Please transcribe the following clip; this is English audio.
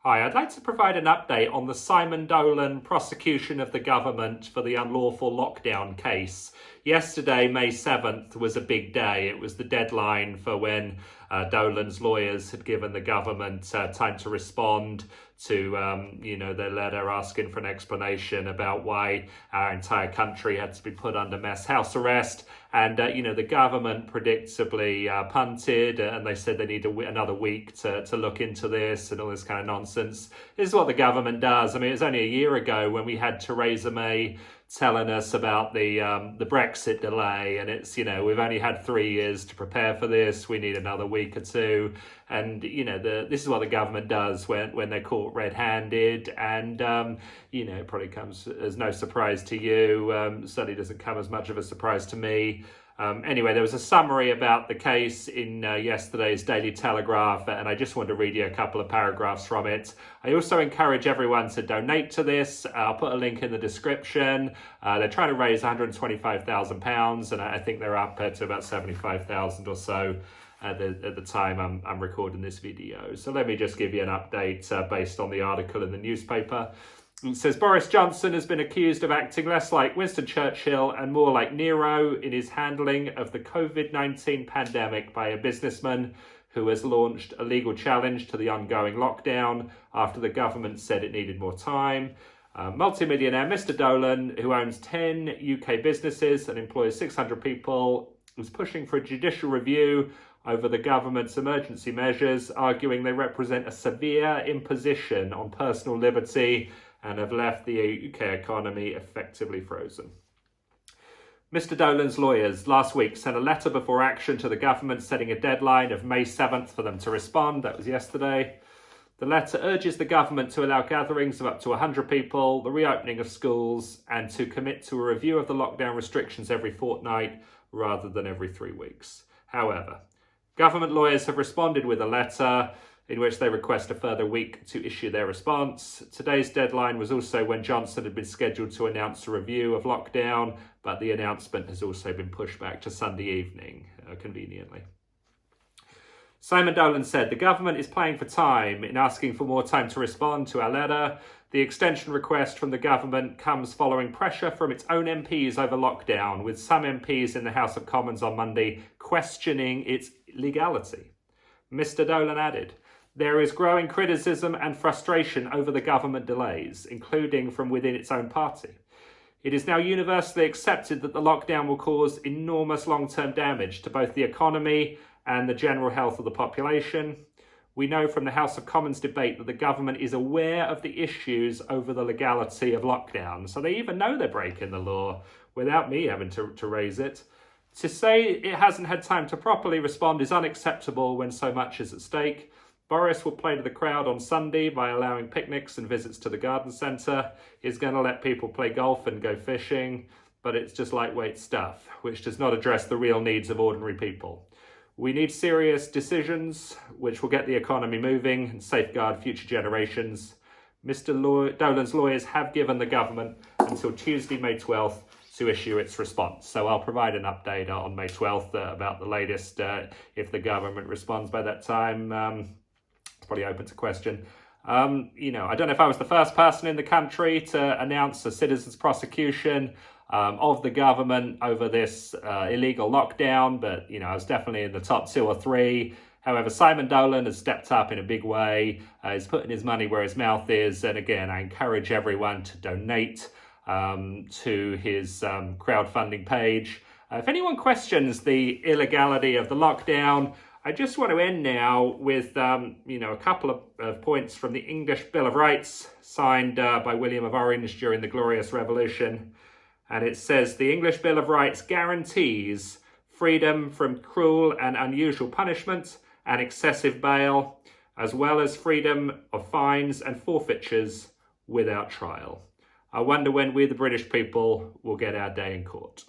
Hi, I'd like to provide an update on the Simon Dolan prosecution of the government for the unlawful lockdown case. Yesterday, May 7th, was a big day. It was the deadline for when Dolan's lawyers had given the government time to respond to their letter asking for an explanation about why our entire country had to be put under mass house arrest. And, the government predictably punted and they said they need another week to look into this and all this kind of nonsense. This is what the government does. I mean, it was only a year ago when we had Theresa May telling us about the Brexit delay, and it's, we've only had 3 years to prepare for this. We need another week or two. And, this is what the government does when they're caught red-handed. And, it probably comes as no surprise to you. Certainly doesn't come as much of a surprise to me. Anyway, there was a summary about the case in yesterday's Daily Telegraph, and I just wanted to read you a couple of paragraphs from it. I also encourage everyone to donate to this. I'll put a link in the description. They're trying to raise £125,000, and I think they're up to about 75,000 or so at the time I'm recording this video. So let me just give you an update based on the article in the newspaper. It says Boris Johnson has been accused of acting less like Winston Churchill and more like Nero in his handling of the COVID-19 pandemic by a businessman who has launched a legal challenge to the ongoing lockdown after the government said it needed more time. Multimillionaire Mr. Dolan, who owns 10 UK businesses and employs 600 people, was pushing for a judicial review over the government's emergency measures, arguing they represent a severe imposition on personal liberty and have left the UK economy effectively frozen. Mr. Dolan's lawyers last week sent a letter before action to the government setting a deadline of May 7th for them to respond. That was yesterday. The letter urges the government to allow gatherings of up to 100 people, the reopening of schools, and to commit to a review of the lockdown restrictions every fortnight rather than every 3 weeks. However, government lawyers have responded with a letter in which they request a further week to issue their response. Today's deadline was also when Johnson had been scheduled to announce a review of lockdown, but the announcement has also been pushed back to Sunday evening, conveniently. Simon Dolan said, "The government is playing for time in asking for more time to respond to our letter. The extension request from the government comes following pressure from its own MPs over lockdown, with some MPs in the House of Commons on Monday questioning its legality." Mr. Dolan added, "There is growing criticism and frustration over the government delays, including from within its own party. It is now universally accepted that the lockdown will cause enormous long-term damage to both the economy and the general health of the population. We know from the House of Commons debate that the government is aware of the issues over the legality of lockdown." So they even know they're breaking the law without me having to raise it. "To say it hasn't had time to properly respond is unacceptable when so much is at stake. Boris will play to the crowd on Sunday by allowing picnics and visits to the garden centre. He's going to let people play golf and go fishing, but it's just lightweight stuff, which does not address the real needs of ordinary people. We need serious decisions which will get the economy moving and safeguard future generations. Mr. Dolan's lawyers have given the government until Tuesday, May 12th, to issue its response." So I'll provide an update on May 12th about the latest if the government responds by that time. It's probably open to question. I don't know if I was the first person in the country to announce a citizen's prosecution of the government over this illegal lockdown, but, I was definitely in the top 2 or 3. However, Simon Dolan has stepped up in a big way. He's putting his money where his mouth is. And again, I encourage everyone to donate to his crowdfunding page. If anyone questions the illegality of the lockdown, I just want to end now with, a couple of points from the English Bill of Rights signed by William of Orange during the Glorious Revolution. And it says, "The English Bill of Rights guarantees freedom from cruel and unusual punishment and excessive bail, as well as freedom of fines and forfeitures without trial." I wonder when we, the British people, will get our day in court.